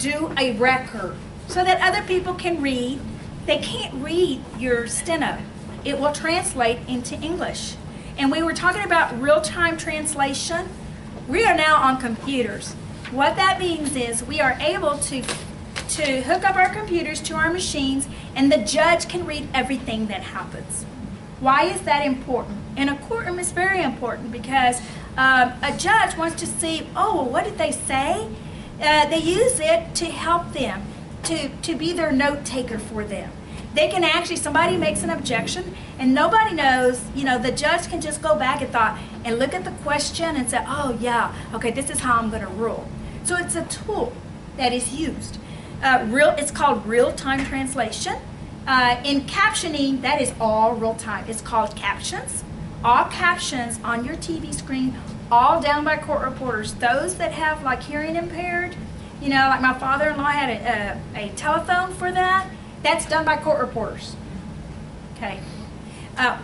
do a record so that other people can read. They can't read your steno. It will translate into English. And we were talking about real-time translation. We are now on computers. What that means is we are able to hook up our computers to our machines, and the judge can read everything that happens. Why is that important? In a courtroom, it's very important because a judge wants to see, oh, what did they say? They use it to help them, to be their note taker for them. They can actually, somebody makes an objection and nobody knows, you know, the judge can just go back and look at the question and say, oh yeah, okay, this is how I'm going to rule. So it's a tool that is used. It's called real-time translation. In captioning, that is all real-time. It's called captions. All captions on your TV screen, all down by court reporters. Those that have like hearing impaired, you know, like my father-in-law had a telephone for that. That's done by court reporters. Okay.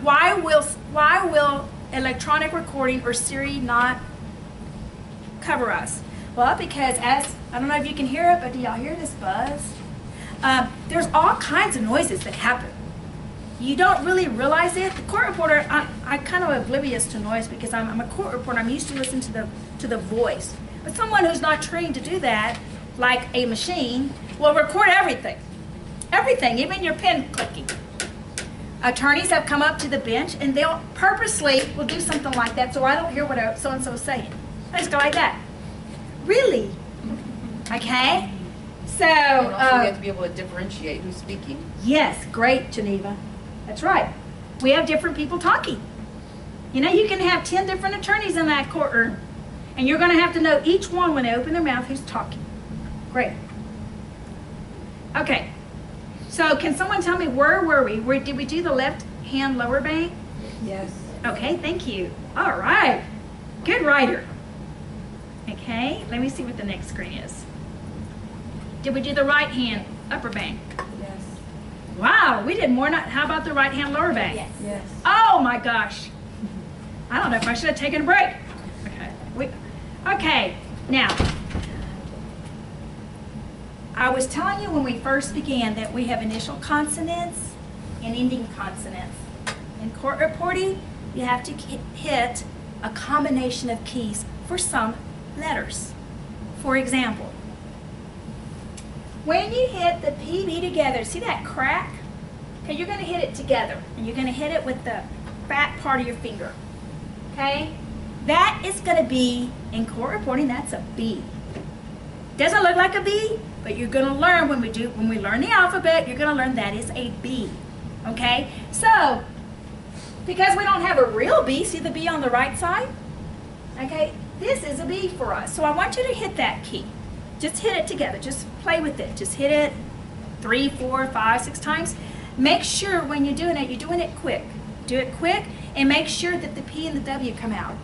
Why will electronic recording or Siri not cover us? Well, because I don't know if you can hear it, but do y'all hear this buzz? There's all kinds of noises that happen. You don't really realize it. The court reporter, I'm kind of oblivious to noise because I'm a court reporter. I'm used to listening to the voice. But someone who's not trained to do that, like a machine, will record everything. Everything, even your pen clicking. Attorneys have come up to the bench and they'll purposely will do something like that so I don't hear what so-and-so is saying. I just go like that. Really? Okay? So, and also we have to be able to differentiate who's speaking. Yes, great, Geneva. That's right. We have different people talking. You know, you can have 10 different attorneys in that courtroom, and you're going to have to know each one when they open their mouth who's talking. Great. Okay. So, can someone tell me where were we? Did we do the left hand lower bank? Yes. Okay, thank you. All right. Good writer. Okay, let me see what the next screen is. Did we do the right hand upper bank? Yes. Wow, we did more. How about the right hand lower bank? Yes. Yes. Oh my gosh. I don't know if I should have taken a break. Okay. Okay, now, I was telling you when we first began that we have initial consonants and ending consonants. In court reporting, you have to hit a combination of keys for some letters. For example, when you hit the PB together, see that crack? Okay, you're going to hit it together, and you're going to hit it with the fat part of your finger. Okay? That is going to be, in court reporting, that's a B. Doesn't look like a B, but you're going to learn when we learn the alphabet, you're going to learn that is a B. Okay? So, because we don't have a real B, see the B on the right side? Okay? This is a B for us. So I want you to hit that key. Just hit it together. Just play with it. Just hit it 3, 4, 5, 6 times. Make sure when you're doing it quick. Do it quick and make sure that the P and the W come out.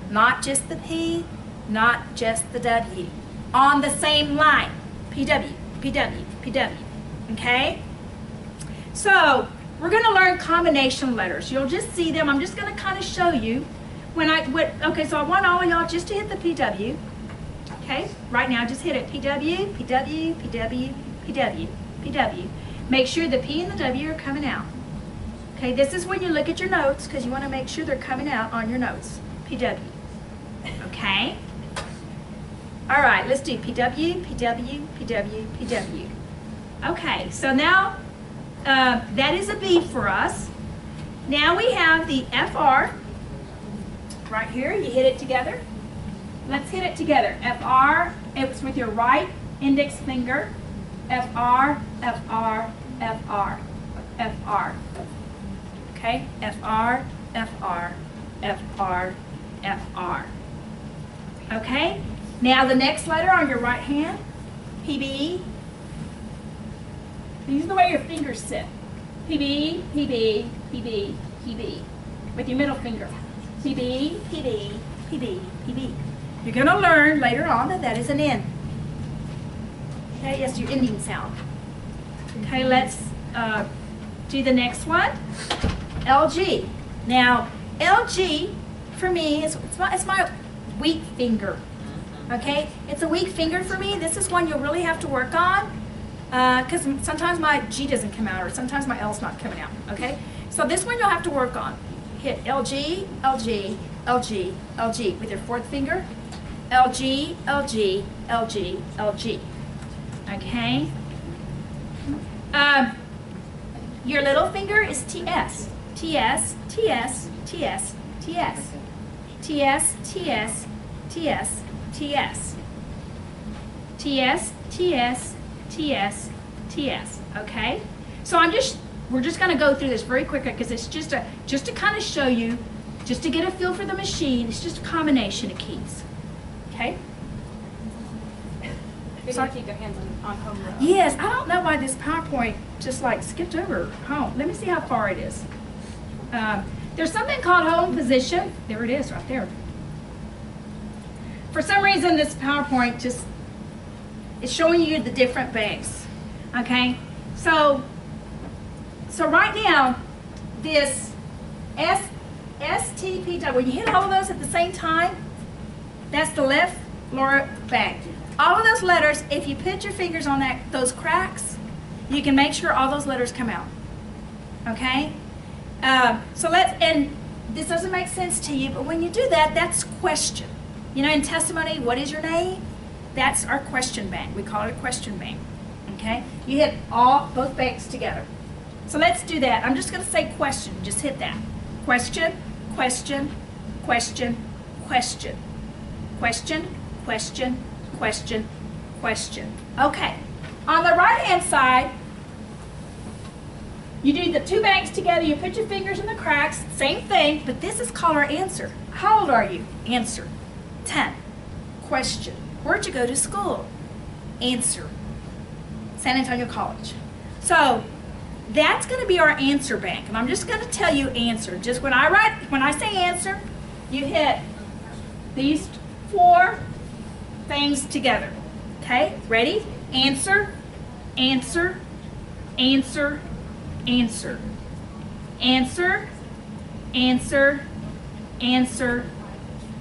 Not just the P, not just the W. On the same line. PW, PW, PW. Okay? So, we're going to learn combination letters. You'll just see them. I'm just going to kind of show you. Okay, so I want all of y'all just to hit the PW. Okay? Right now, just hit it. PW, PW, PW, PW, PW. Make sure the P and the W are coming out. Okay, this is when you look at your notes because you want to make sure they're coming out on your notes. PW. Okay? All right, let's do PW, PW, PW, PW. Okay, so now that is a B for us. Now we have the FR. Right here, you hit it together. Let's hit it together. FR, it's with your right index finger. FR, FR, FR, FR. Okay, FR, FR, FR, FR. Okay, now the next letter on your right hand, PB. These are the way your fingers sit. PB, PB, PB, PB. With your middle finger. PB, PB, PB, PB. You're going to learn later on that that is an N. Okay, yes, your ending sound. Okay, let's do the next one. LG. Now, LG for me is it's my weak finger. Okay, it's a weak finger for me. This is one you'll really have to work on because sometimes my G doesn't come out or sometimes my L's not coming out. Okay, so this one you'll have to work on. Hit LG, LG, LG, LG with your fourth finger. LG, LG, LG, LG. Okay. Your little finger is TS. TS, TS, TS, TS. TS, TS, TS, TS. TS, TS, TS, TS. Okay? So we're just going to go through this very quickly because it's just to kind of show you, just to get a feel for the machine. It's just a combination of keys. Okay? Good to keep their hands on home row. Yes, I don't know why this PowerPoint just like skipped over home. Let me see how far it is. There's something called home position. There it is right there. For some reason this PowerPoint just is showing you the different banks. Okay? So right now this STPW, when you hit all of those at the same time, that's the left lower bank. All of those letters, if you put your fingers on those cracks, you can make sure all those letters come out. Okay? And this doesn't make sense to you, but when you do that, that's question. You know, in testimony, what is your name? That's our question bank. We call it a question bank. Okay? You hit both banks together. So let's do that. I'm just going to say question. Just hit that. Question, question, question, question. Question, question, question, question. Okay. On the right-hand side, you do the two banks together, you put your fingers in the cracks, same thing, but this is called our answer. How old are you? Answer. 10. Question. Where'd you go to school? Answer. San Antonio College. So that's going to be our answer bank, and I'm just going to tell you answer. Just when I say answer, you hit these 4 things together. Okay? Ready? Answer, answer, answer, answer. Answer, answer, answer,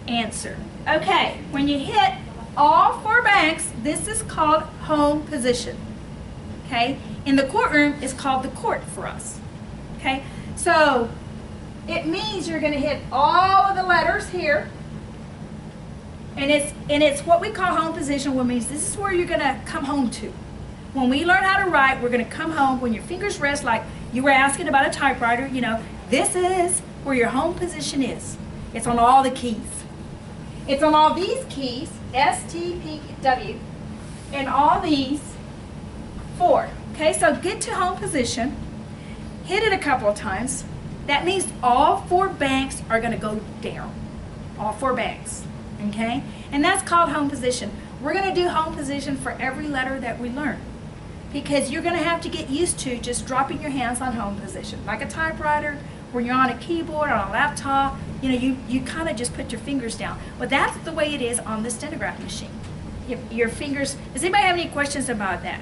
answer. Okay, when you hit all 4 banks, this is called home position. Okay? In the courtroom, it's called the court for us. Okay? So it means you're going to hit all of the letters here. And it's what we call home position, which means this is where you're going to come home to. When we learn how to write, we're going to come home when your fingers rest, like you were asking about a typewriter. You know, this is where your home position is. It's on all the keys. It's on all these keys, S, T, P, W, and all these 4. Okay, so get to home position, hit it a couple of times. That means all 4 banks are going to go down. All 4 banks. Okay? And that's called home position. We're going to do home position for every letter that we learn. Because you're going to have to get used to just dropping your hands on home position. Like a typewriter, when you're on a keyboard, on a laptop, you know, you kind of just put your fingers down. But that's the way it is on the stenograph machine. Your fingers, does anybody have any questions about that?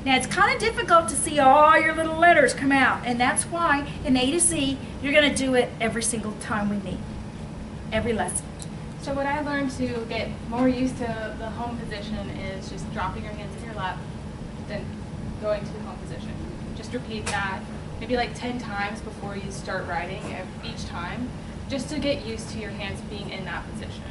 Now it's kind of difficult to see all your little letters come out. And that's why in A to Z, you're going to do it every single time we meet. Every lesson. So what I learned to get more used to the home position is just dropping your hands in your lap, then going to the home position. Just repeat that maybe like 10 times before you start writing each time, just to get used to your hands being in that position.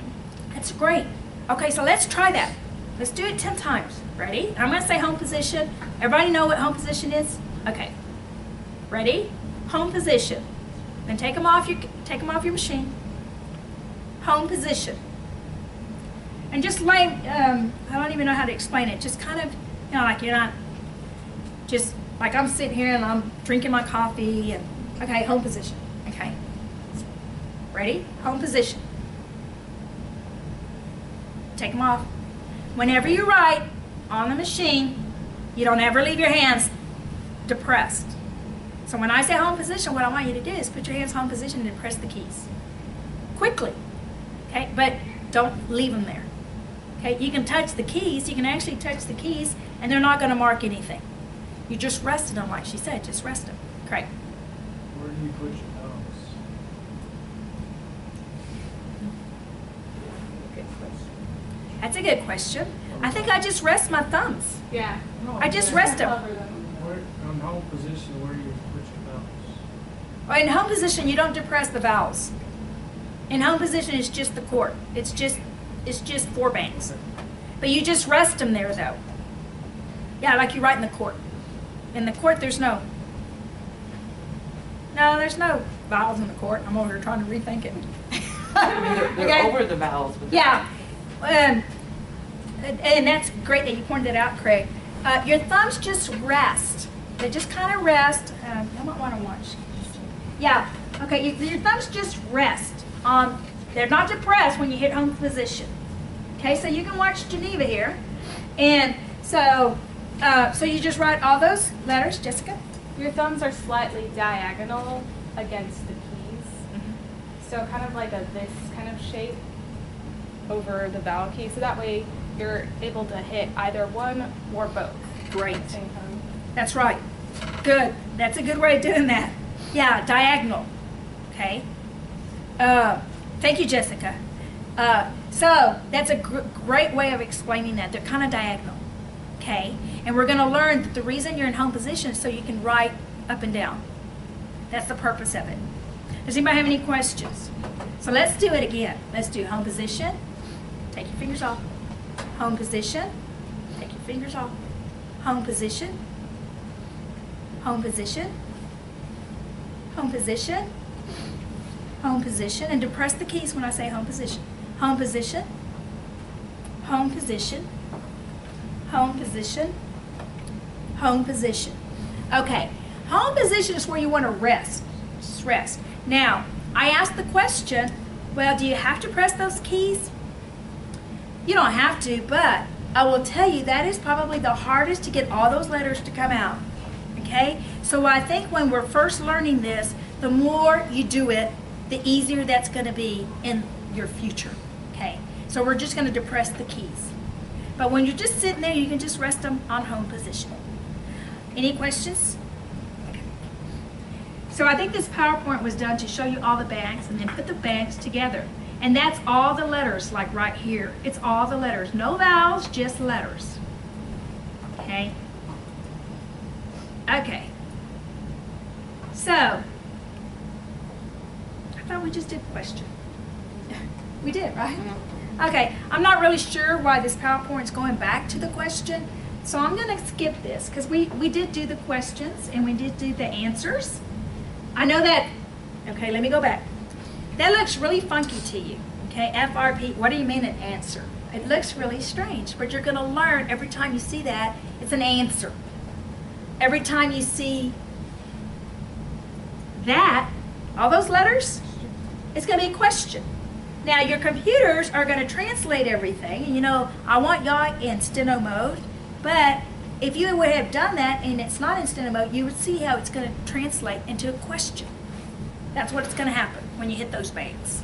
That's great. Okay, so let's try that. Let's do it 10 times. Ready? I'm going to say home position. Everybody know what home position is? Okay. Ready? Home position. Then take them off your machine. Home position. And just lay, I don't even know how to explain it. Just kind of, you know, like you're not, just like I'm sitting here and I'm drinking my coffee and, okay, home position. Okay. Ready? Home position. Take them off. Whenever you write on the machine, you don't ever leave your hands depressed. So when I say home position, what I want you to do is put your hands home position and press the keys. Quickly. Okay, but don't leave them there. Okay, you can touch the keys, you can actually touch the keys, and they're not going to mark anything. You just rested them, like she said, just rest them. Great. Where do you put your nose? Good question. That's a good question. I think I just rest my thumbs. Yeah. I just rest them. Cover them. Where, on home position, where do you put your mouse? Well, in home position, you don't depress the vowels. In home position, it's just the court. It's just 4 banks. But you just rest them there, though. Yeah, like you write in the court. In the court, there's no vowels in the court. I'm over here trying to rethink it. I mean, they're Okay. over the vowels. But Yeah, and that's great that you pointed it out, Craig. Your thumbs just rest. They just kind of rest. You might want to watch. Yeah, okay, your thumbs just rest. They're not depressed when you hit home position. Okay, so you can watch Geneva here. And so you just write all those letters, Jessica? Your thumbs are slightly diagonal against the keys. So kind of like this kind of shape over the vowel key. So that way you're able to hit either one or both. Great. At the same time. That's right. Good. That's a good way of doing that. Yeah, diagonal. Okay. Thank you, Jessica. So that's a great way of explaining that. They're kind of diagonal. Okay. And we're going to learn that the reason you're in home position is so you can write up and down. That's the purpose of it. Does anybody have any questions? So let's do it again. Let's do home position. Take your fingers off. Home position. Take your fingers off. Home position. Home position. Home position. Home position. And depress the keys when I say home position. Home position. Home position. Home position. Home position. Okay. Home position is where you want to rest. Just rest. Now, I asked the question, well, do you have to press those keys? You don't have to, but I will tell you that is probably the hardest to get all those letters to come out. Okay? So I think when we're first learning this, the more you do it, the easier that's going to be in your future. Okay? So we're just going to depress the keys. But when you're just sitting there, you can just rest them on home position. Any questions? Okay. So I think this PowerPoint was done to show you all the banks and then put the banks together. And that's all the letters, like right here. It's all the letters. No vowels, just letters. Okay? Okay. So, I thought we just did question. We did, right? Okay, I'm not really sure why this PowerPoint's going back to the question, so I'm going to skip this because we did do the questions and we did do the answers. I know that, okay, let me go back. That looks really funky to you, okay? FRP, what do you mean an answer? It looks really strange, but you're going to learn every time you see that, it's an answer. Every time you see that, all those letters, it's going to be a question. Now, your computers are going to translate everything. And, you know, I want y'all in steno mode, but if you would have done that and it's not in steno mode, you would see how it's going to translate into a question. That's what's going to happen when you hit those banks.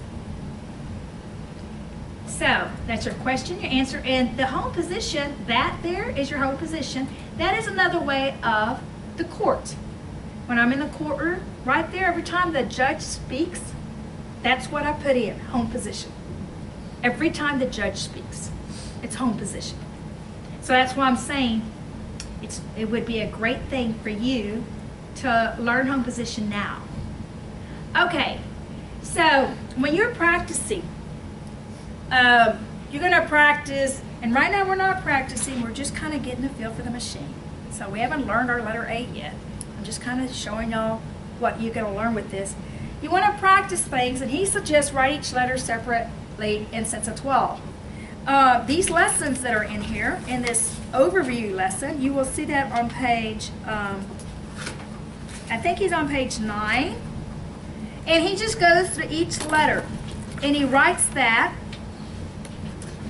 So, that's your question, your answer, and the home position, that there is your home position. That is another way of the court. When I'm in the courtroom, right there, every time the judge speaks, that's what I put in, home position. Every time the judge speaks, it's home position. So that's why I'm saying it would be a great thing for you to learn home position now. Okay, so when you're practicing, you're going to practice, and right now we're not practicing, we're just kind of getting a feel for the machine. So we haven't learned our letter A yet. I'm just kind of showing y'all what you're going to learn with this. You want to practice things, and he suggests write each letter separately in sets of 12. These lessons that are in here, in this overview lesson, you will see that on page, I think he's on page 9. And he just goes through each letter, and he writes that,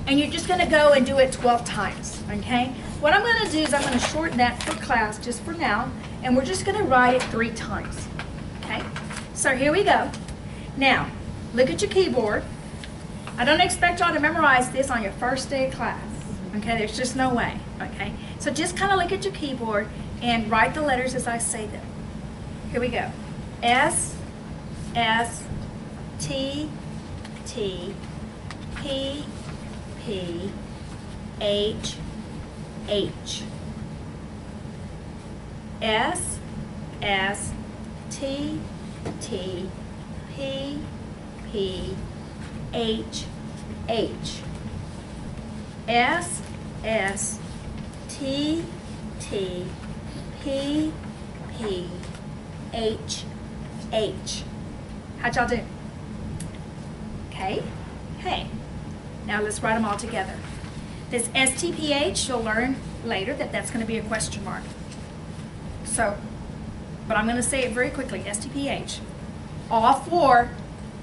and you're just going to go and do it 12 times, okay? What I'm going to do is I'm going to shorten that for class just for now, and we're just going to write it 3 times, okay? So here we go. Now, look at your keyboard. I don't expect y'all to memorize this on your first day of class. Okay, there's just no way. Okay, so just kind of look at your keyboard and write the letters as I say them. Here we go. S, S, T, T, P, P, H, H. S, S, T, T, P, P, H, H. S, S, T, T, P, P, H, H. How'd y'all do? Okay, okay. Now let's write them all together. This STPH, you'll learn later that that's going to be a question mark. So, but I'm going to say it very quickly, STPH. All four,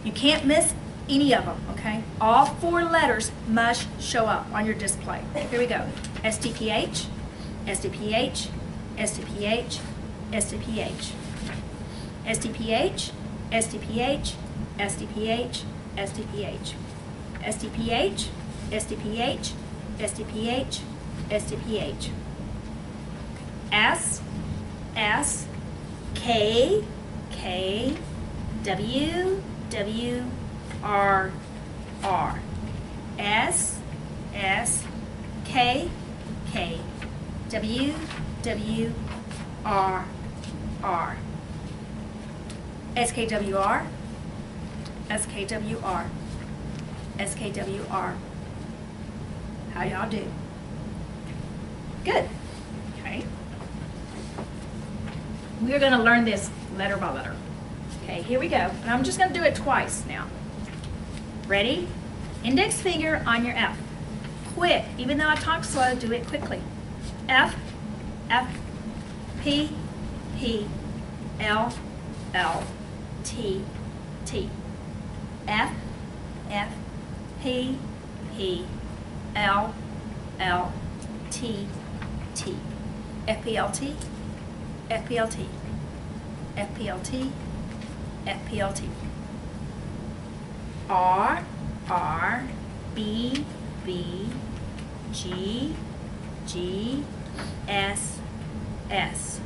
you can't miss any of them, okay? All four letters must show up on your display. Here we go. STPH, STPH, STPH, STPH. STPH, STPH, STPH, STPH. STPH, STPH, STPH, STPH. S, S, K, K, W, W, R, R. S, S, K, K, W, W, R, R. SKWR, SKWR, SKWR. How y'all do? Good. Okay. We're going to learn this letter by letter. Okay, here we go. And I'm just going to do it twice now. Ready? Index finger on your F. Quick. Even though I talk slow, do it quickly. F, F, P, P, L, L, T, T. F, F, P, P, L, L, T, T. FPLT, FPLT, FPLT, FPLT. R, R, B, B, G, G, S, S.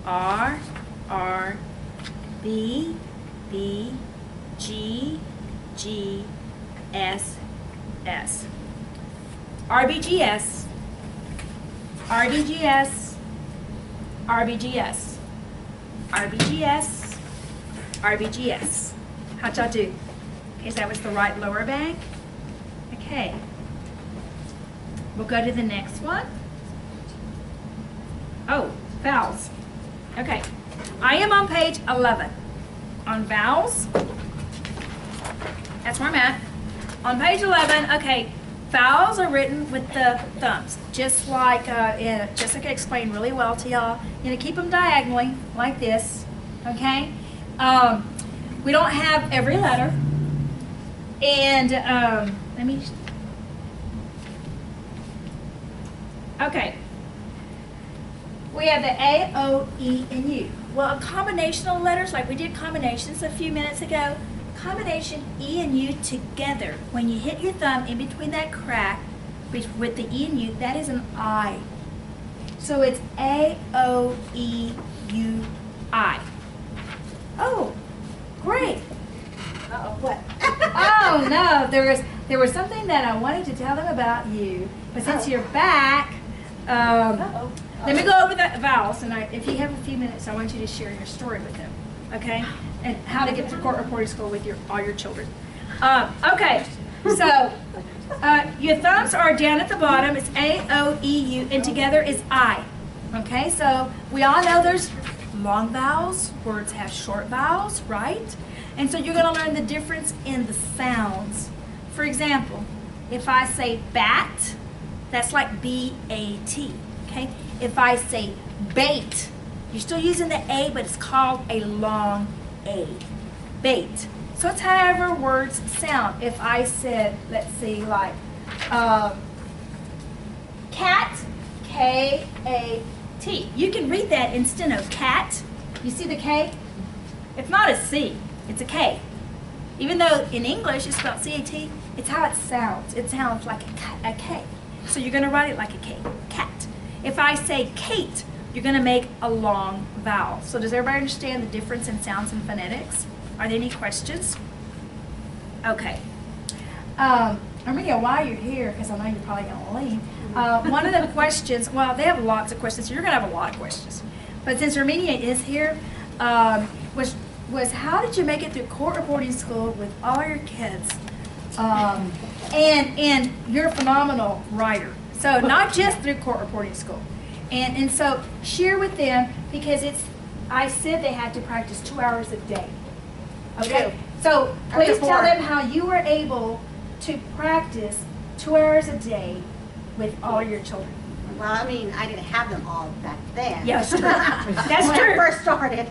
R, R, B, B, G, G, S, S. RBGS, RBGS, RBGS, RBGS, RBGS. How'd y'all do? Okay, so that was the right lower bank. Okay. We'll go to the next one. Oh, vowels. Okay. I am on page 11. On vowels. That's where I'm at. On page 11, okay, vowels are written with the thumbs, just like Jessica explained really well to y'all. You're gonna keep them diagonally, like this, okay? We don't have every letter, and let me, okay. We have the A, O, E, and U. Well, a combination of letters, like we did combinations a few minutes ago, combination E and U together, when you hit your thumb in between that crack with the E and U, that is an I. So it's A, O, E, U, I. Oh, great. Uh-oh, what? Oh, no, there was something that I wanted to tell them about you, but since you're back, let me go over the vowels, and if you have a few minutes, I want you to share your story with them, okay? And how to get to court reporting school with all your children. Okay, so your thumbs are down at the bottom. It's A, O, E, U, and together is I. Okay, so we all know there's long vowels. Words have short vowels, right? And so you're going to learn the difference in the sounds. For example, if I say bat, that's like B-A-T, okay? If I say bait, you're still using the A, but it's called a long A. Bait. So it's however words sound. If I said, let's see, like cat, K-A-T. You can read that in steno. Cat. You see the K? It's not a C. It's a K. Even though in English it's spelled C-A-T, it's how it sounds. It sounds like a K. So you're going to write it like a K. Cat. If I say Kate, you're going to make a long vowel. So does everybody understand the difference in sounds and phonetics? Are there any questions? Okay. Armenia, while you're here, because I know you're probably going to leave, one of the questions, well, they have lots of questions, so you're going to have a lot of questions. But since Armenia is here, was how did you make it through court reporting school with all your kids? And you're a phenomenal writer. So not just through court reporting school. And so share with them, because I said they had to practice 2 hours a day. Okay? So please tell them how you were able to practice 2 hours a day with all your children. Well, I mean, I didn't have them all back then. Yeah, that's true. That's when true. I first started.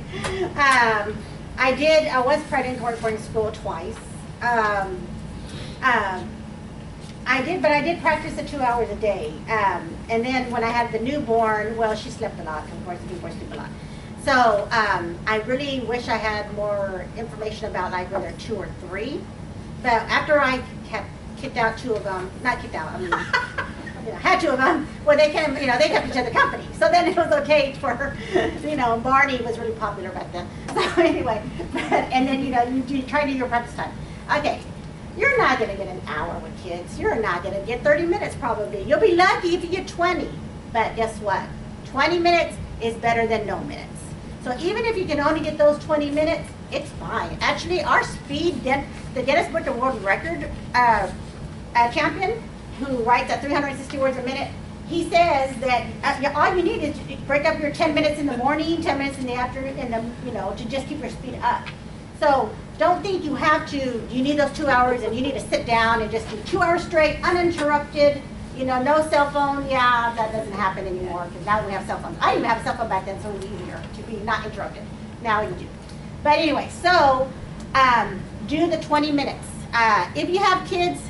I was pregnant in reporting school twice. I did practice at 2 hours a day. And then when I had the newborn, well, she slept a lot. Of course, the newborn sleep a lot. So I really wish I had more information about like whether 2 or 3. But after I kicked out 2 of them, not kicked out, I mean, had 2 of them, well, they kept each other company. So then it was okay for, Barney was really popular back then. So anyway, and then, you try to do your practice time. Okay, you're not going to get an hour with kids. You're not going to get 30 minutes probably. You'll be lucky if you get 20. But guess what? 20 minutes is better than no minutes. So even if you can only get those 20 minutes, it's fine. Actually, our speed, the Guinness Book of World Record champion, who writes at 360 words a minute, he says that all you need is to break up your 10 minutes in the morning, 10 minutes in the afternoon, to just keep your speed up. So don't think you need those 2 hours and you need to sit down and just do 2 hours straight, uninterrupted, no cell phone. Yeah, that doesn't happen anymore because now we have cell phones. I didn't have a cell phone back then, so it was easier to be not interrupted. Now you do. But anyway, so do the 20 minutes. If you have kids,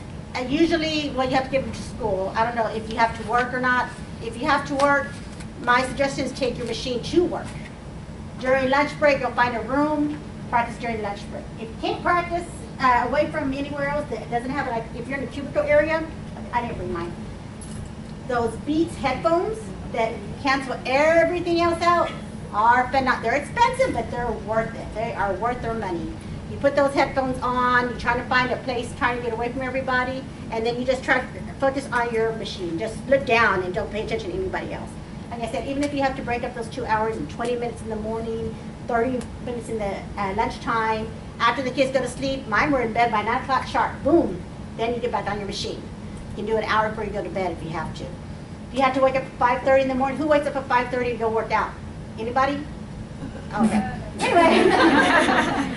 usually, you have to give them to school. I don't know if you have to work or not. If you have to work, my suggestion is take your machine to work. During lunch break, you'll find a room, practice during lunch break. If you can't practice away from anywhere else that doesn't have it, like if you're in a cubicle area, I didn't bring mine. Those Beats headphones that cancel everything else out are phenomenal. They're expensive, but they're worth it. They are worth their money. You put those headphones on, you're trying to find a place, trying to get away from everybody, and then you just try to focus on your machine. Just look down and don't pay attention to anybody else. Like I said, even if you have to break up those 2 hours and 20 minutes in the morning, 30 minutes in the lunchtime, after the kids go to sleep, mine were in bed by 9 o'clock sharp, boom, then you get back on your machine. You can do an hour before you go to bed if you have to. If you have to wake up at 5:30 in the morning, who wakes up at 5:30 to go work out? Anybody? Okay. Anyway,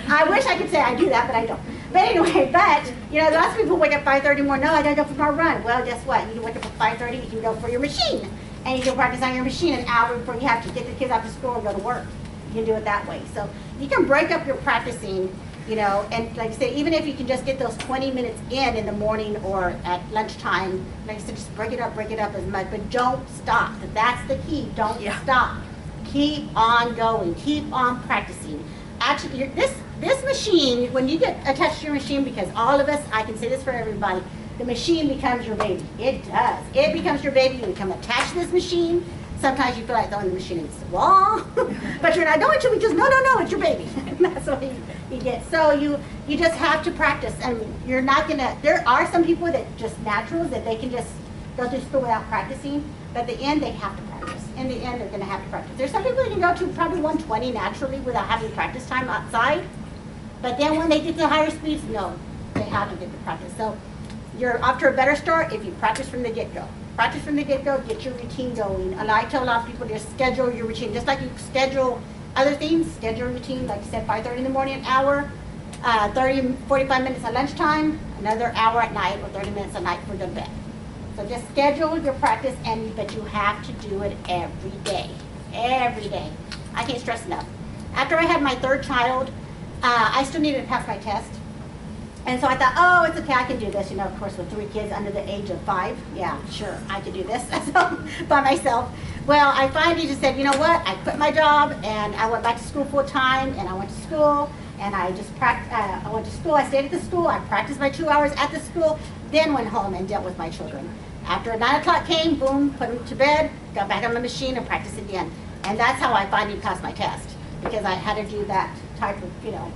I wish I could say I do that, but I don't. But anyway, lots of people wake up at 5:30 in the morning, no, I gotta go for my run. Well, guess what? You can wake up at 5:30, you can go for your machine. And you can practice on your machine an hour before you have to get the kids out to school and go to work. You can do it that way. So you can break up your practicing, and like I say, even if you can just get those 20 minutes in the morning or at lunchtime, like I said, just break it up as much, but don't stop. That's the key, don't stop. Keep on going, keep on practicing. Actually, this machine, when you get attached to your machine, because all of us, I can say this for everybody, the machine becomes your baby. It does. It becomes your baby. You become attached to this machine. Sometimes you feel like throwing the machine against the wall, but you're not going to because no, it's your baby. That's what you get. So you just have to practice, and you're not gonna. There are some people that just naturals that they can just go through school without practicing, but at the end they have to practice. In the end, they're gonna have to practice. There's some people that can go to probably 120 naturally without having practice time outside, but then when they get to higher speeds, no, they have to get the practice. So you're off to a better start if you practice from the get-go. Practice from the get-go, get your routine going. And I tell a lot of people to schedule your routine. Just like you schedule other things, schedule a routine, like you said, 5:30 in the morning, an hour, 45 minutes at lunchtime, another hour at night, or 30 minutes at night before you go to bed. So just schedule your practice, but you have to do it every day. Every day. I can't stress enough. After I had my 3rd child, I still needed to pass my test. And so I thought, oh, it's okay, I can do this. Of course, with 3 kids under the age of 5, yeah, sure, I could do this by myself. Well, I finally just said, you know what? I quit my job, and I went back to school full time, and I went to school, and I just I went to school, I stayed at the school, I practiced my 2 hours at the school, then went home and dealt with my children. After 9 o'clock came, boom, put them to bed, got back on the machine and practiced again. And that's how I finally passed my test, because I had to do that type of,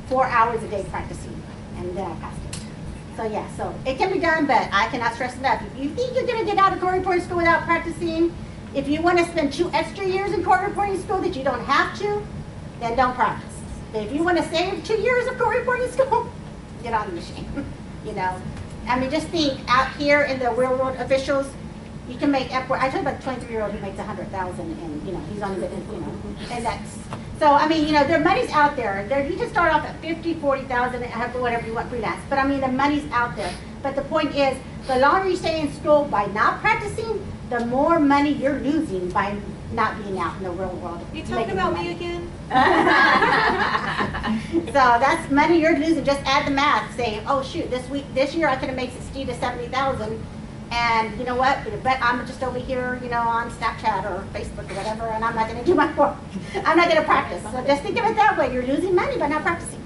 4 hours a day practicing, and then I passed it. So yeah, so it can be done, but I cannot stress enough. If you think you're going to get out of court reporting school without practicing, if you want to spend 2 extra years in court reporting school that you don't have to, then don't practice. But if you want to save 2 years of court reporting school, get on the machine. You know, I mean, just think out here in the real world officials, you can make upward. I told you about the 23-year-old who makes 100,000, and you know he's on the, you know, and that's. So I mean, you know, their money's out there. You can start off at 50, 40,000, whatever you want freelance. But I mean, the money's out there. But the point is, the longer you stay in school by not practicing, the more money you're losing by not being out in the real world. You talking about me again? So that's money you're losing. Just add the math, saying, oh shoot, this year I could have made 60 to 70,000, and you know what? But I'm just over here, you know, on Snapchat or Facebook or whatever, and I'm not going to do my work. I'm not going to practice. So just think of it that way. You're losing money by not practicing.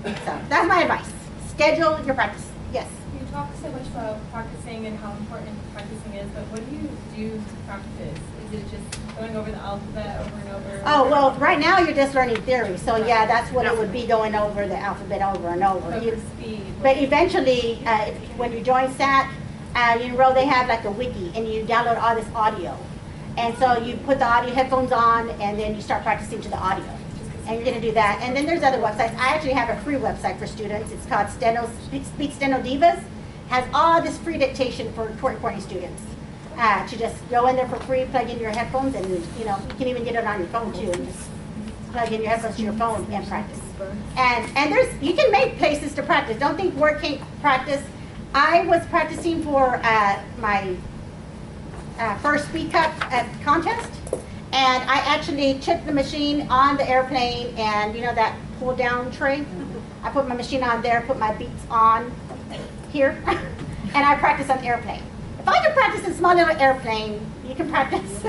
So that's my advice. Schedule your practice. Yes. You talk so much about practicing and how important practicing is, but what do you do to practice? Is it just going over the alphabet over and over? Oh, well, right now you're just learning theory. So yeah, that's what it would be, going over the alphabet over and over. But for speed. But eventually, when you join SAT, you enroll, they have like a wiki, and you download all this audio. And so you put the audio headphones on, and then you start practicing to the audio. And you're going to do that. And then there's other websites. I actually have a free website for students. It's called Speak Steno Divas. Has all this free dictation for court reporting students. To just go in there for free, plug in your headphones, and you know you can even get it on your phone too. And just plug in your headphones to your phone and practice. And you can make places to practice. Don't think work can't practice. I was practicing for my first Speak Up contest, and I actually took the machine on the airplane, and you know that pull down tray? I put my machine on there, put my beats on here, and I practice on the airplane. If I can practice in a small little airplane, you can practice,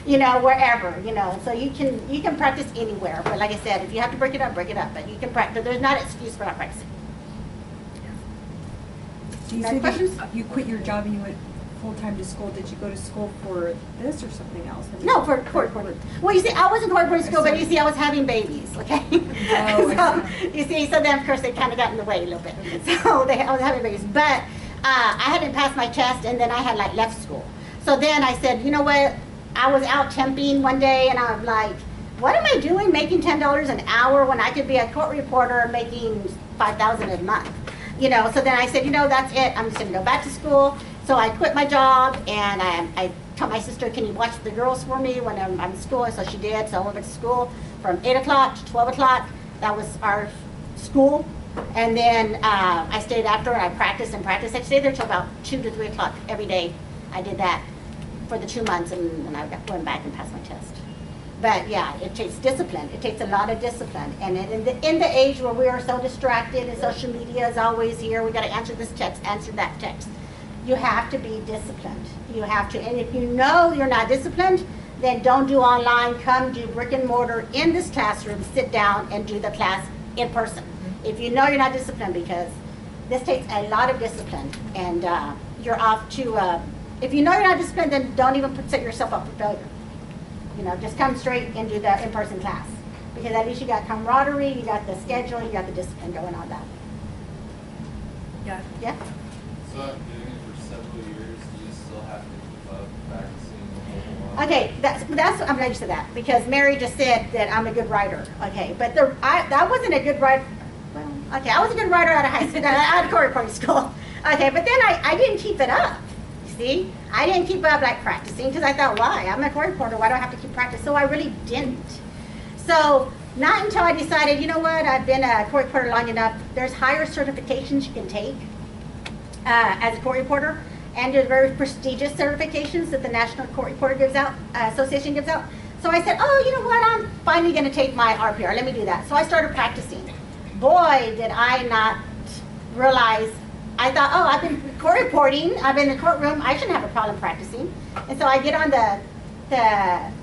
you know, wherever, you know. So you can practice anywhere. But like I said, if you have to break it up, break it up. But you can practice. There's not an excuse for not practicing. So you said you quit your job and you went full-time to school. Did you go to school for this or something else? No, for court reporting. Well, you see, I was in court reporting school, but you see, I was having babies, okay? Oh, So, you see, so then, of course, they kind of got in the way a little bit. So I was having babies. But I hadn't passed my test, and then I had, like, left school. So then I said, you know what? I was out temping one day, and I'm like, what am I doing making $10 an hour when I could be a court reporter making $5,000 a month? You know, so then I said, you know, that's it. I'm just going to go back to school. So I quit my job, and I told my sister, can you watch the girls for me when I'm in school? So she did. So I went to school from 8 o'clock to 12 o'clock. That was our school. And then I stayed after, and I practiced and practiced. I stayed there till about 2 to 3 o'clock every day. I did that for the 2 months, and then I went back and passed my test. But yeah, it takes discipline. It takes a lot of discipline. And in the age where we are so distracted, and social media is always here, we got to answer this text, answer that text. You have to be disciplined. You have to, and if you know you're not disciplined, then don't do online. Come do brick and mortar in this classroom, sit down and do the class in person. If you know you're not disciplined, because this takes a lot of discipline, and you're off to, if you know you're not disciplined, then don't even set yourself up for failure. You know, just come straight and do the in-person class, because at least you got camaraderie, you got the schedule, you got the discipline going on that. Yeah. Yeah? So after doing it for several years, do you still have to keep up practicing the whole lot? Okay, that's I'm glad you said that, because Mary just said that I'm a good writer. Okay, but that wasn't a good writer. Well, okay, I was a good writer out of high school, out of court reporting school. Okay, but then I didn't keep it up. You see, I didn't keep up like practicing, because I thought, why? I'm a court reporter. Why do I have to keep practicing? So I really didn't. So not until I decided, you know what? I've been a court reporter long enough. There's higher certifications you can take as a court reporter. And there's very prestigious certifications that the National Court Reporter gives out, Association gives out. So I said, oh, you know what, I'm finally going to take my RPR. Let me do that. So I started practicing. Boy, did I not realize. I thought, oh, I've been court reporting. I've been in the courtroom. I shouldn't have a problem practicing. And so I get on the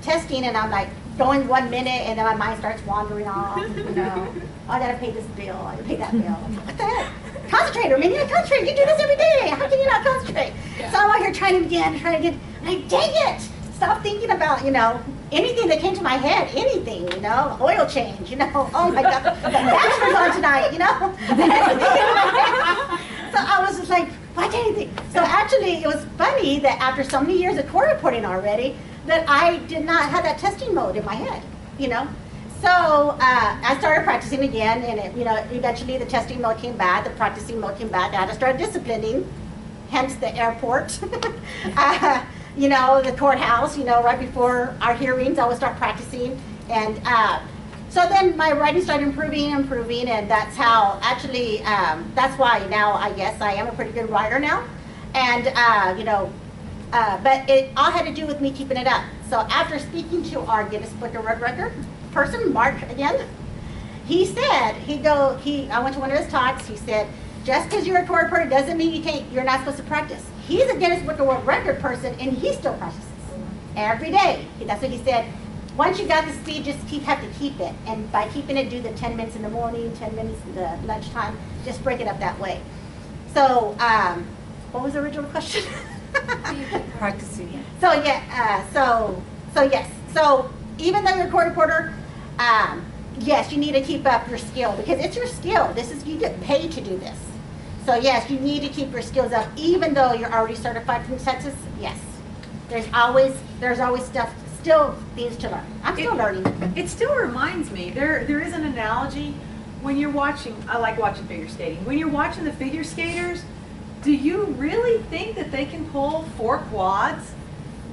testing, and I'm like going 1 minute, and then my mind starts wandering off. You know, oh, I got to pay this bill. I got to pay that bill. What the heck? Concentrate, I mean, you gotta concentrate. You do this every day. How can you not concentrate? Yeah. So I'm out here trying it again. Like, dang it! Stop thinking about, you know, anything that came to my head, anything, you know, oil change, you know. Oh my God, the bachelor's on tonight, you know. So I was just like, watch anything. So actually, it was funny that after so many years of court reporting already, that I did not have that testing mode in my head, you know. So I started practicing again, and it, you know, eventually the testing mode came back, the practicing mode came back. I had to start disciplining, hence the airport, you know, the courthouse. You know, right before our hearings, I would start practicing, and so then my writing started improving, and that's how actually that's why now I guess I am a pretty good writer now, and you know, but it all had to do with me keeping it up. So after speaking to our Guinness Book of World Record person, Mark again, he said, I went to one of his talks, he said, just because you're a court reporter doesn't mean you're not supposed to practice. He's a Guinness Book of World Record person, and he still practices every day. That's what he said. Once you got the speed, just have to keep it. And by keeping it, do the 10 minutes in the morning, 10 minutes in the lunchtime, just break it up that way. So, what was the original question? Practicing. So yeah, so yes. So even though you're a court reporter, yes, you need to keep up your skill because it's your skill. You get paid to do this. So yes, you need to keep your skills up, even though you're already certified from Texas. Yes, there's always still things to learn. I'm still learning. It still reminds me, there is an analogy when you're watching, I like watching figure skating. When you're watching the figure skaters, do you really think that they can pull 4 quads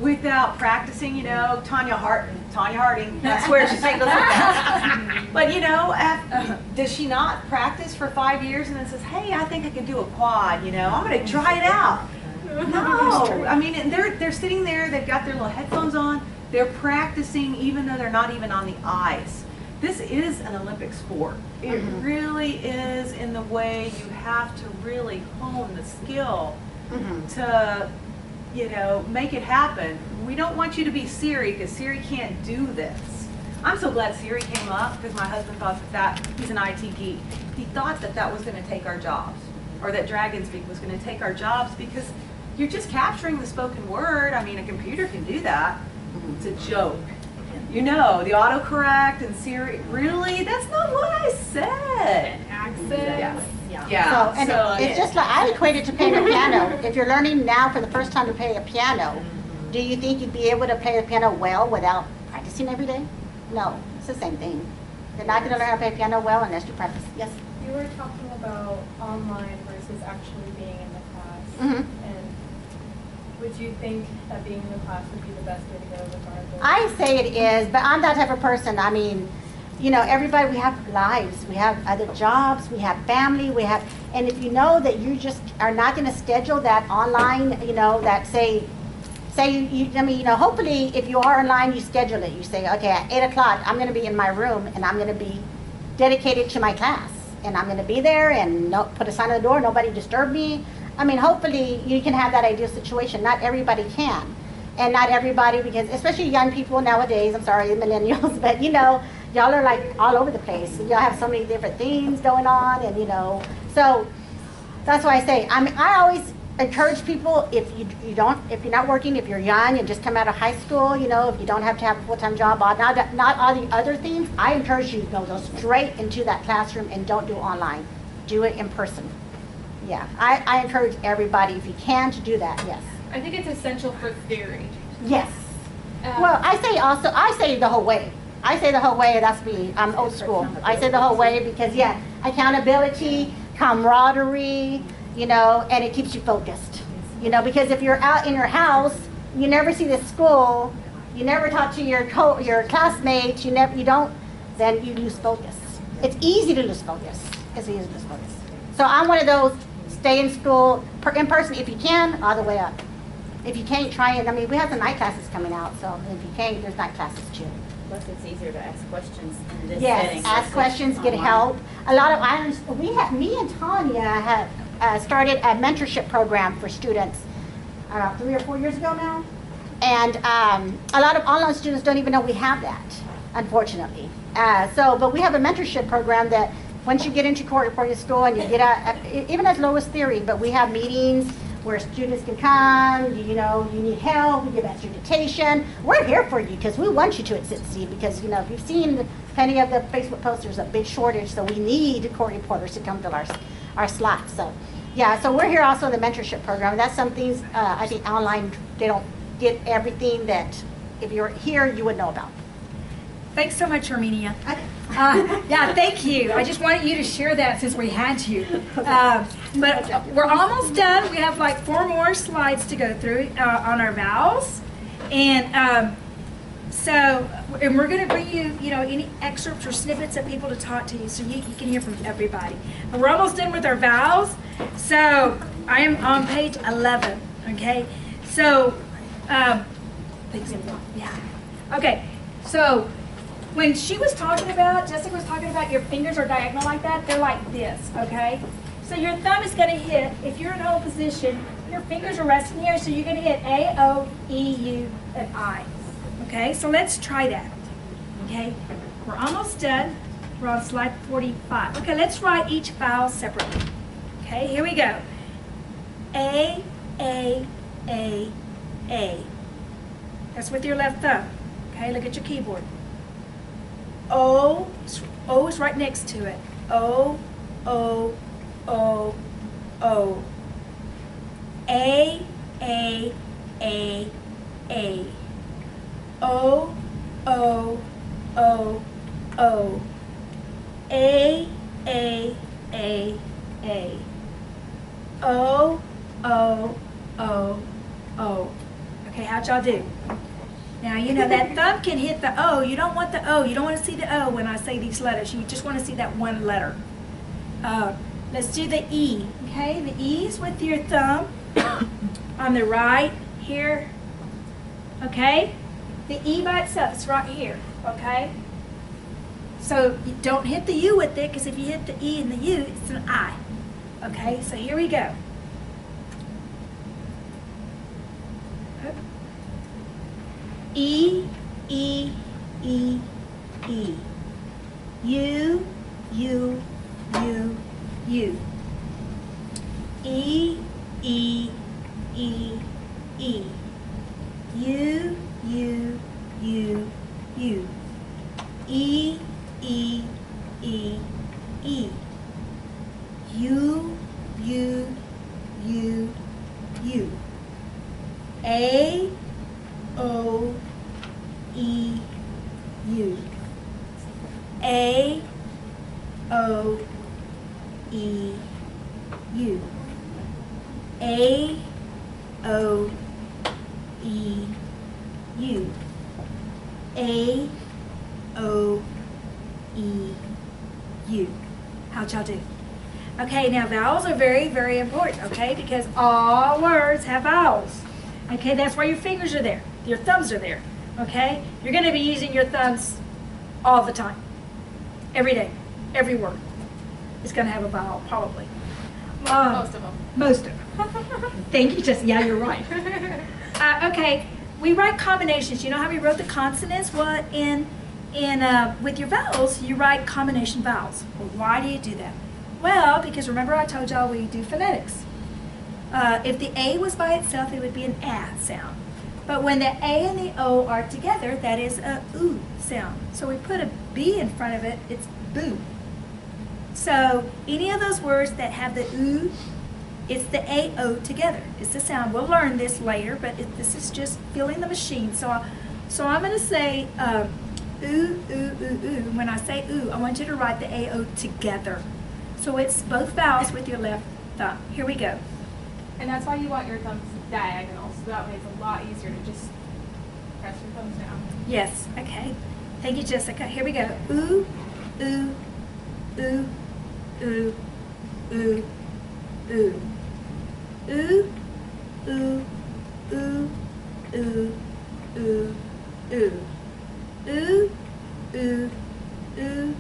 without practicing? You know, Tanya Harding, that's where she's taking us with that. But you know, does she not practice for 5 years and then says, hey, I think I can do a quad, you know, I'm going to try it out. No, I mean, and they're sitting there, they've got their little headphones on, they're practicing even though they're not even on the ice. This is an Olympic sport. It really is, in the way you have to really hone the skill to, you know, make it happen. We don't want you to be Siri because Siri can't do this. I'm so glad Siri came up because my husband thought that he's an IT geek. He thought that was going to take our jobs, or that DragonSpeak was going to take our jobs, because you're just capturing the spoken word. I mean, a computer can do that. It's a joke. You know, the autocorrect and Siri, really? That's not what I said. Accents. Yeah. So, it's just like, I equate it to playing a piano. If you're learning now for the first time to play a piano, do you think you'd be able to play the piano well without practicing every day? No, it's the same thing. You're not going to learn how to play piano well unless you practice. Yes? You were talking about online versus actually being in the class. And would you think that being in the class would be the best way to go regardless? I say it is, but I'm that type of person. I mean, you know, everybody, we have lives, we have other jobs, we have family, and if you know that you just are not going to schedule that online, you know, that say I mean, you know, hopefully if you are online, you schedule it. You say, okay, at 8 o'clock, I'm going to be in my room and I'm going to be dedicated to my class. And I'm going to be there and put a sign on the door, nobody disturb me. I mean, hopefully you can have that ideal situation. Not everybody can. And not everybody, because especially young people nowadays, I'm sorry, the millennials, but you know, y'all are like all over the place. Y'all have so many different things going on, and you know, so that's why I say, I always encourage people, if you're not working, if you're young and just come out of high school, you know, if you don't have to have a full-time job, not all the other things, I encourage you to go straight into that classroom and don't do online. Do it in person. Yeah, I encourage everybody, if you can, to do that, yes. I think it's essential for theory. Yes. Well, I say the whole way. I say the whole way, that's me. I'm old school. I say the whole way because, yeah, accountability, camaraderie, you know, and it keeps you focused. You know, because if you're out in your house, you never see the school, you never talk to your classmates, then you lose focus. It's easy to lose focus. It's easy to lose focus. So I'm one of those, stay in school, in person if you can, all the way up. If you can't, try it. I mean, we have the night classes coming out, so if you can't, there's night classes too. Plus, it's easier to ask questions in this setting. Yes, ask questions, get help. A lot of me and Tanya have started a mentorship program for students 3 or 4 years ago now, and a lot of online students don't even know we have that, unfortunately. But we have a mentorship program that once you get into court reporting school and you get out, even as low as theory, but we have meetings where students can come, you know, you need help, we give extra dictation. We're here for you because we want you to at Cincy, because, you know, if you've seen plenty of the Facebook posts, there's a big shortage, so we need court reporters to come to our slots. So Yeah, so we're here also in the mentorship program. That's some things, I think online, they don't get everything that if you're here, you would know about. Thanks so much, Armenia. Yeah, thank you. I just wanted you to share that since we had you. But we're almost done. We have like 4 more slides to go through on our vowels. And and we're going to bring you, any excerpts or snippets of people to talk to you so you can hear from everybody. And we're almost done with our vowels. So I am on page 11, okay? So, yeah. Okay, so when she was talking about, Jessica was talking about your fingers are diagonal like that, they're like this, okay? So your thumb is going to hit, if you're in home position, your fingers are resting here, so you're going to hit A, O, E, U, and I. Okay, so let's try that. Okay, we're almost done. We're on slide 45. Okay, let's write each vowel separately. Okay, here we go. A, A, A, A. That's with your left thumb. Okay, look at your keyboard. O is right next to it. O, O, O, O. A, A, A, A. O, O, O, O. A, A, A, A. O, O, O, O. Okay, how'd y'all do? Now, that thumb can hit the O. You don't want the O. You don't want to see the O when I say these letters. You just want to see that one letter. Let's do the E. Okay, the E is with your thumb on the right here. Okay? The E by itself is right here, okay? So you don't hit the U with it, because if you hit the E and the U, it's an I. Okay, so here we go. E, E, E, E. U, U, U, U. E, E, E, E. U, U, U, U. E, E, E, E. U, U, U, U. A, O, E, U. A, O, E, U. A, O, E, U. A, O, E, U. How'd y'all do? Okay, now vowels are very, very important, okay, because all words have vowels. Okay, that's why your fingers are there. Your thumbs are there, okay? You're going to be using your thumbs all the time, every day, every word is going to have a vowel, probably. Most of them. Most of them. Thank you, Jessica. Yeah, you're right. Okay, we write combinations. You know how we wrote the consonants? Well, with your vowels, you write combination vowels. Well, why do you do that? Well, because remember I told y'all we do phonetics. If the A was by itself, it would be an A sound. But when the A and the O are together, that is a oo sound. So we put a B in front of it, it's boo. So any of those words that have the oo, it's the A-O together. It's the sound. We'll learn this later, but this is just filling the machine. So I'm going to say ooh, ooh, ooh, ooh. When I say ooh, I want you to write the A-O together. So it's both vowels with your left thumb. Here we go. And that's why you want your thumbs diagonal, so that way it's a lot easier to just press your thumbs down. Yes, okay. Thank you, Jessica. Here we go. Ooh, ooh, ooh, ooh, ooh, ooh. Ooh, ooh, ooh, ooh, ooh, ooh. Ooh, ooh, ooh,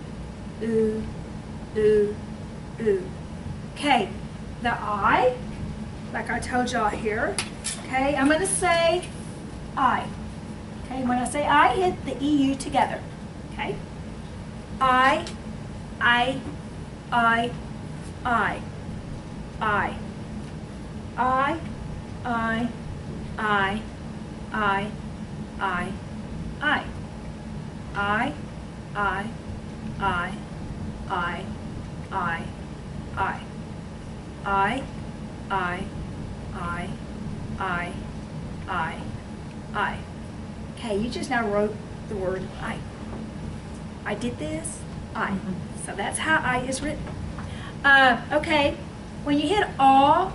ooh, ooh, ooh. Okay, the I, like I told y'all here, okay, I'm going to say I. Okay, when I say I, hit the EU together, okay? I, I, I, I, I. I, I, I, I, I, I. I, I, I, I, I, I. I, I, I, I, I, I. Okay, you just now wrote the word I. I did this, I. So that's how I is written. Okay, when you hit all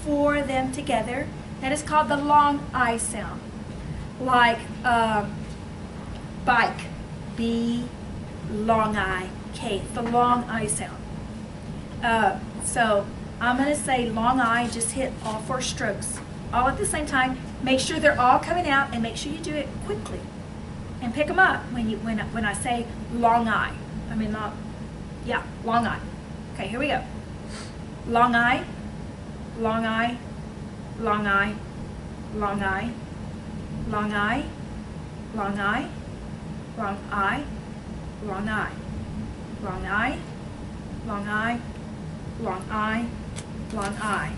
four of them together, that is called the long I sound. Like bike, B, long I, K, the long I sound. So I'm going to say long I, just hit all four strokes all at the same time. Make sure they're all coming out and make sure you do it quickly. And pick them up when I say long I. I mean, long I. Okay, here we go. Long I, long I, long I, long I, long I, long I, long I, long I, long I, long I, long I,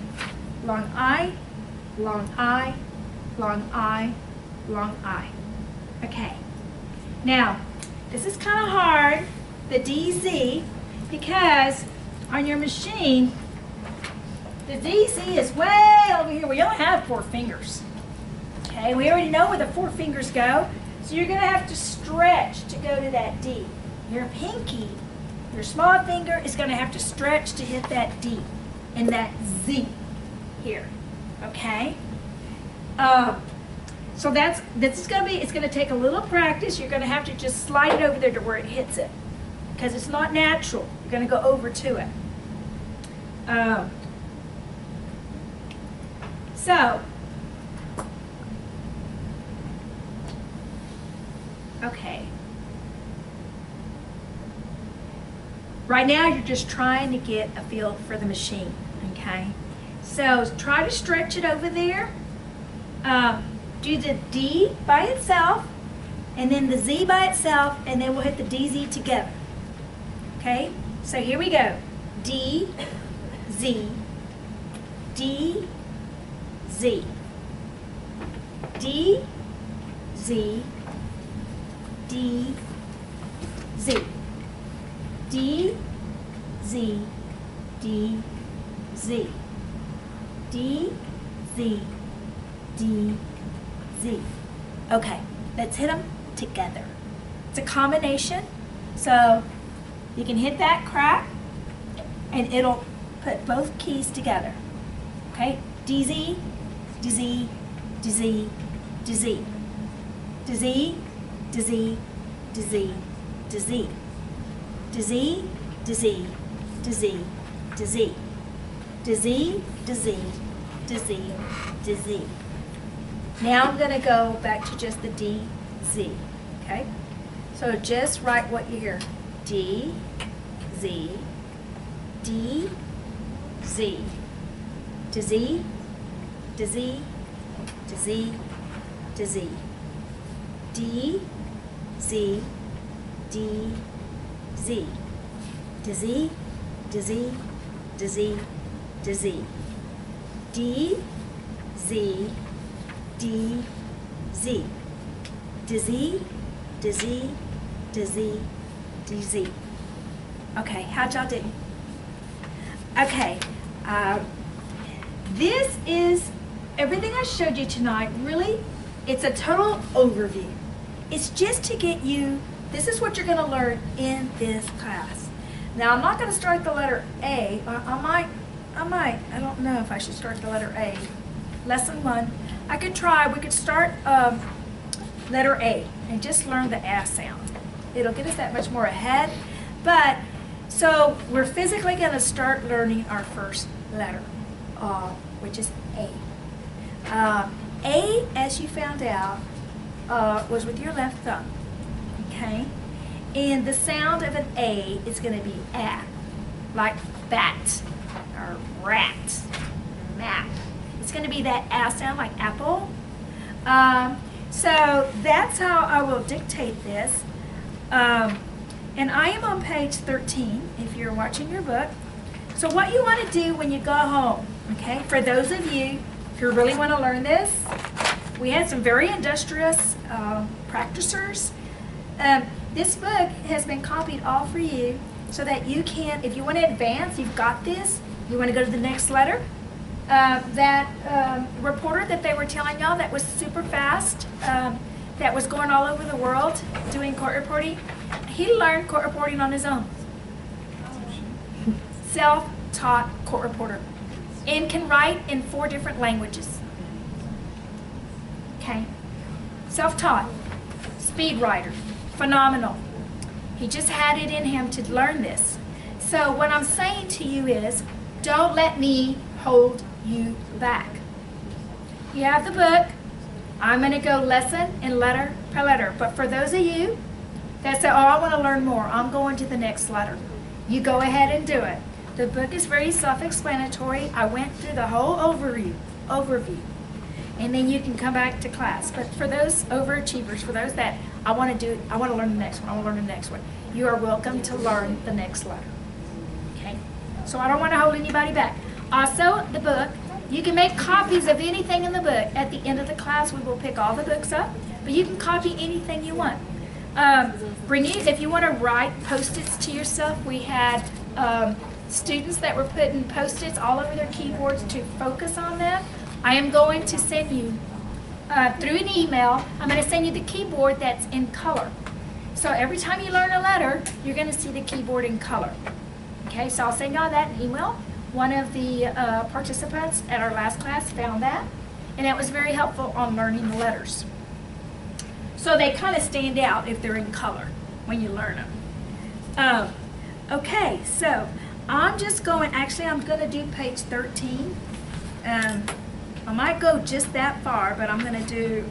long I, long I, long I, long I, long I. Okay. Now, this is kind of hard, the DZ, because on your machine, the DZ is way over here. We don't have four fingers. Okay, we already know where the four fingers go, so you're going to have to stretch to go to that D. Your pinky, your small finger, is going to have to stretch to hit that D and that Z here. Okay? So this is going to be, it's going to take a little practice. You're going to have to just slide it over there to where it hits it, because it's not natural. You're going to go over to it. Okay. Right now you're just trying to get a feel for the machine, okay? So try to stretch it over there. Do the D by itself, and then the Z by itself, and then we'll hit the DZ together. Okay? So here we go. D, Z, D, Z, D, Z, D, Z, D, Z, D, Z, D, Z, D, Z. Okay, let's hit them together. It's a combination, so you can hit that crack and it'll put both keys together. Okay, DZ, DZ, DZ, DZ, DZ, DZ, DZ, DZ, DZ, DZ, DZ, DZ, DZ, DZ, DZ, DZ. Now I'm going to go back to just the D, Z, okay? So just write what you hear. D, Z, D, Z, to Z, to Z, to Z, to Z, D, Z, D, Z, to Z, to Z, to Z, to Z, D, Z, D, Z, to Z, to Z, to Z, to Z. Okay, how'd y'all do? Okay, this is everything I showed you tonight. Really, it's a total overview. It's just to get you, this is what you're going to learn in this class. Now, I'm not going to start the letter A. I don't know if I should start the letter A. Lesson 1. I could try, we could start letter A and just learn the A sound. It'll get us that much more ahead. But, so we're physically going to start learning our first letter, which is A. A, as you found out, was with your left thumb, okay? And the sound of an A is going to be A, like bat, or rat, map. It's going to be that A sound, like apple. So that's how I will dictate this. And I am on page 13, if you're watching your book. So what you want to do when you go home, okay, for those of you who really want to learn this, we had some very industrious practicers. This book has been copied all for you so that you can, if you want to advance, you've got this, you want to go to the next letter, that reporter that they were telling y'all that was super fast, that was going all over the world doing court reporting, he learned court reporting on his own. Self-taught court reporter. And can write in 4 different languages. Okay? Self-taught. Speed writer. Phenomenal. He just had it in him to learn this. So what I'm saying to you is, don't let me hold you back. You have the book. I'm going to go lesson and letter per letter. But for those of you that say, oh, I want to learn more, I'm going to the next letter. You go ahead and do it. The book is very self-explanatory. I went through the whole overview. And then you can come back to class. But for those overachievers, for those that I want to learn the next one, I want to learn the next one, you are welcome to learn the next letter. Okay? So I don't want to hold anybody back. Also, the book, you can make copies of anything in the book. At the end of the class, we will pick all the books up, but you can copy anything you want. If you want to write Post-its to yourself, we had students that were putting Post-its all over their keyboards to focus on them. I am going to send you, through an email, I'm going to send you the keyboard that's in color. So every time you learn a letter, you're going to see the keyboard in color. Okay, so I'll send y'all that in email. One of the participants at our last class found that, and it was very helpful on learning the letters. So they kind of stand out if they're in color when you learn them. Okay, so I'm just going, actually I'm going to do page 13. I might go just that far, but I'm going to do,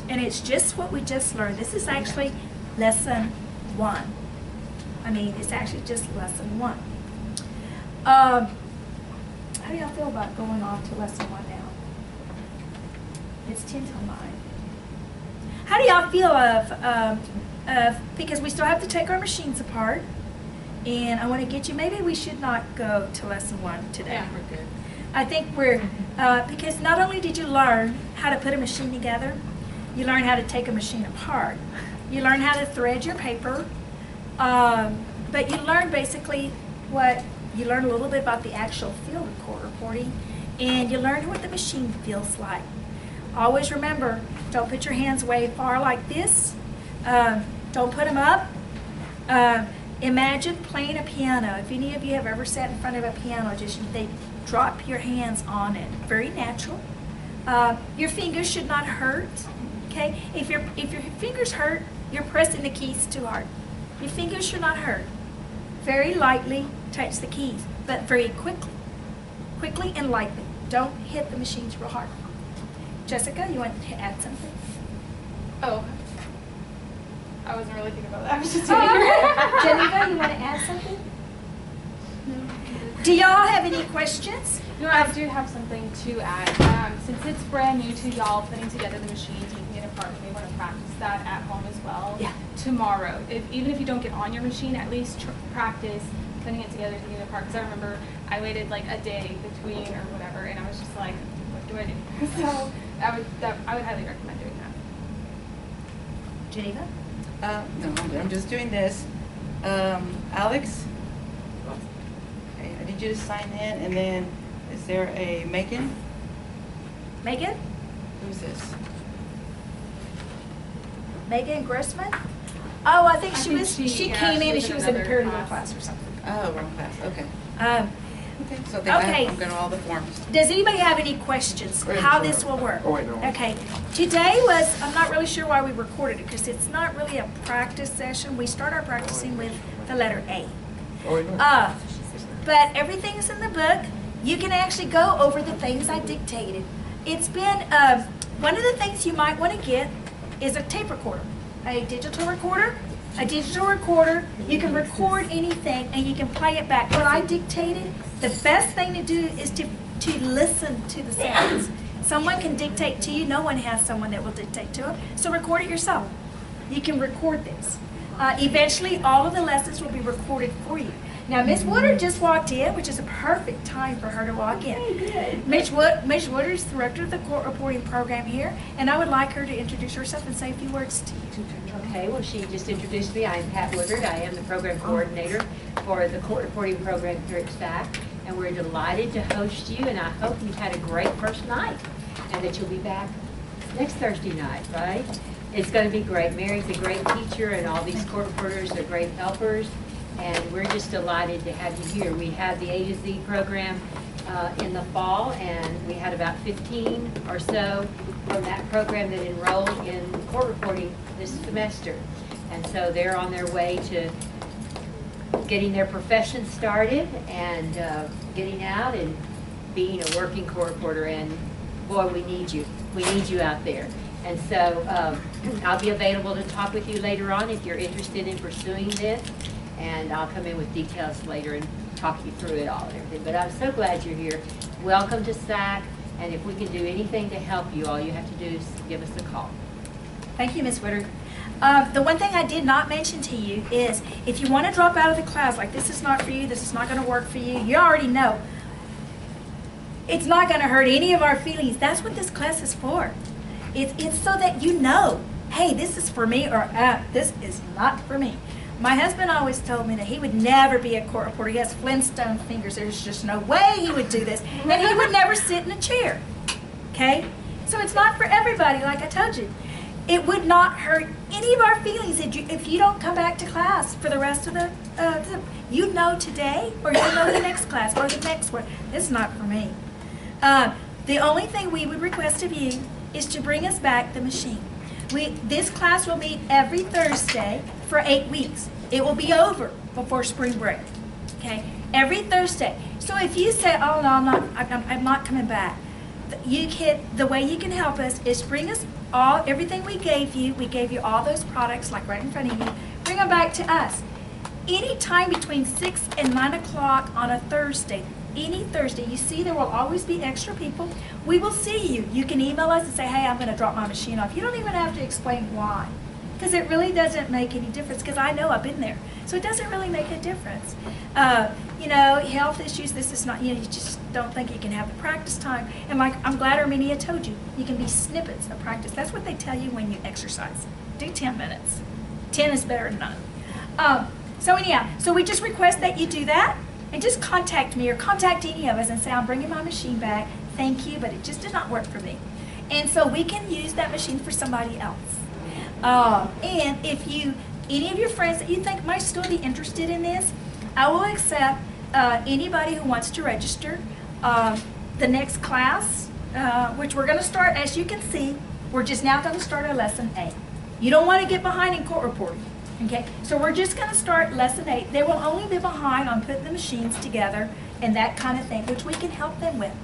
and it's just what we just learned. This is actually lesson 1. I mean, it's actually just lesson 1. How do y'all feel about going on to lesson 1 now? It's 10 till 9. How do y'all feel of, because we still have to take our machines apart, and I want to get you, maybe we should not go to lesson 1 today. Yeah, we're good. I think we're, because not only did you learn how to put a machine together, you learn how to take a machine apart. You learn how to thread your paper, but you learn basically you learn a little bit about the actual field of court reporting, and you learn what the machine feels like. Always remember, don't put your hands way far like this. Don't put them up. Imagine playing a piano. If any of you have ever sat in front of a piano, they drop your hands on it. Very natural. Your fingers should not hurt. Okay? If your fingers hurt, you're pressing the keys too hard. Your fingers should not hurt. Very lightly touch the keys, but very quickly. Quickly and lightly. Don't hit the machines real hard. Jessica, you want to add something? Oh. I wasn't really thinking about that. I was just Geneva, you want to add something? Do y'all have any questions? No, I do have something to add. Since it's brand new to y'all putting together the machine, taking it apart, you may want to practice that at home as well. Yeah. Tomorrow, even if you don't get on your machine, at least practice putting it together, taking it apart. Because I remember I waited like a day between or whatever, and I was just like, what do I do? So I would highly recommend doing that. Geneva? No, I'm just doing this. Alex? Okay, I need you to sign in, and then is there a Megan? Megan? Who's this? Megan Grossman? Oh, I think she came in and she was in a another paralegal class or something. Oh, wrong class, okay. Okay, so I think Okay. I'm going to all the forms. Does anybody have any questions how this will work? Oh, wait, no. Okay. Today I'm not really sure why we recorded it because it's not really a practice session. We start our practicing with the letter A. Oh, wait, no. But everything's in the book. You can actually go over the things I dictated. It's been, one of the things you might want to get is a tape recorder, a digital recorder. A digital recorder, you can record anything and you can play it back. What I dictated, the best thing to do is to listen to the sounds. Someone can dictate to you. No one has someone that will dictate to them. So record it yourself. You can record this. Eventually, all of the lessons will be recorded for you. Now, Ms. Woodard just walked in, which is a perfect time for her to walk in. Ms. Woodard is the director of the court reporting program here, and I would like her to introduce herself and say a few words to you. Okay, well, she just introduced me. I'm Pat Woodard. I am the program coordinator for the court reporting program here at STAC. and we're delighted to host you, and I hope you've had a great first night, and that you'll be back next Thursday night, right? It's going to be great. Mary's a great teacher, and all these court reporters are great helpers, and we're just delighted to have you here. We had the A to Z program in the fall, and we had about 15 or so from that program that enrolled in court reporting this semester. And so they're on their way to getting their profession started and getting out and being a working court reporter. And boy, we need you. We need you out there. And so I'll be available to talk with you later on if you're interested in pursuing this. And I'll come in with details later and talk you through it all and everything. But I'm so glad you're here. Welcome to SAC. And if we can do anything to help you, all you have to do is give us a call. Thank you, Ms. Woodard. The one thing I did not mention to you is if you want to drop out of the class, like this is not for you, this is not going to work for you, you already know. It's not going to hurt any of our feelings. That's what this class is for. It's so that you know, hey, this is for me, or this is not for me. My husband always told me that he would never be a court reporter. He has Flintstone fingers. There's just no way he would do this. And he would never sit in a chair. Okay? So it's not for everybody, like I told you. It would not hurt any of our feelings if you don't come back to class for the rest of the you know today, or you know the next class, or the next one. This is not for me. The only thing we would request of you is to bring us back the machine. This class will meet every Thursday for 8 weeks. It will be over before spring break. Okay, every Thursday. So if you say, "Oh no, I'm not coming back," the way you can help us is bring us everything we gave you. We gave you all those products, like right in front of you. Bring them back to us. Any time between 6 and 9 o'clock on a Thursday. Any Thursday, you see there will always be extra people. We will see you. You can email us and say, hey, I'm going to drop my machine off. You don't even have to explain why, because it really doesn't make any difference, because I know I've been there. So it doesn't really make a difference. You know, health issues, this is not, you just don't think you can have the practice time. And like, I'm glad Armenia told you, you can be snippets of practice. That's what they tell you when you exercise. Do 10 minutes. 10 is better than none. So anyhow, so we just request that you do that. And just contact me or contact any of us and say, I'm bringing my machine back. Thank you, but it just did not work for me. And so we can use that machine for somebody else. And if any of your friends that you think might still be interested in this, I will accept anybody who wants to register. The next class, which we're going to start, as you can see, we're just now going to start our lesson 8. You don't want to get behind in court reporting. Okay, so we're just going to start lesson 8. They will only be behind on putting the machines together and that kind of thing, which we can help them with.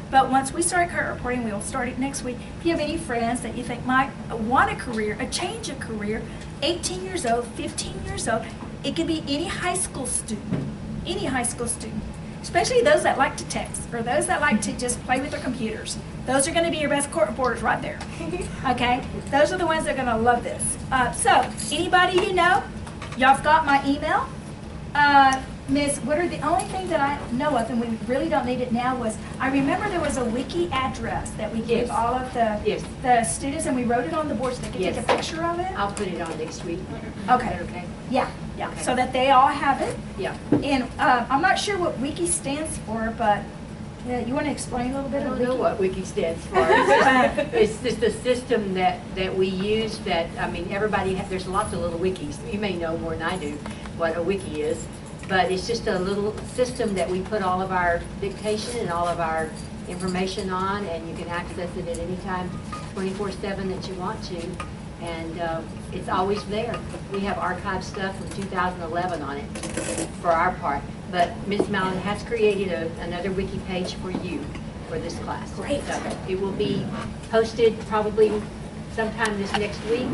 But once we start court reporting, we will start it next week. If you have any friends that you think might want a career, a change of career, 18 years old, 15 years old, it could be any high school student, especially those that like to text or those that like to just play with their computers. Those are going to be your best court reporters right there. Okay? Those are the ones that are going to love this. So, anybody you know, y'all got my email. Ms. Woodard, the only thing that I know of, and we really don't need it now, was I remember there was a wiki address that we gave all of the students, and we wrote it on the board so they could take a picture of it. I'll put it on next week. Okay. Okay. Yeah. Okay. So that they all have it. Yeah. And I'm not sure what wiki stands for, but you want to explain a little bit I of don't know what wiki stands for. It's just a system that we use that, I mean, there's lots of little wikis. You may know more than I do what a wiki is, but it's just a little system that we put all of our dictation and all of our information on, and you can access it at any time, 24/7 that you want to. And it's always there. We have archived stuff from 2011 on it for our part. But Ms. Mallon has created another wiki page for you for this class. Great. So it will be posted probably sometime this next week.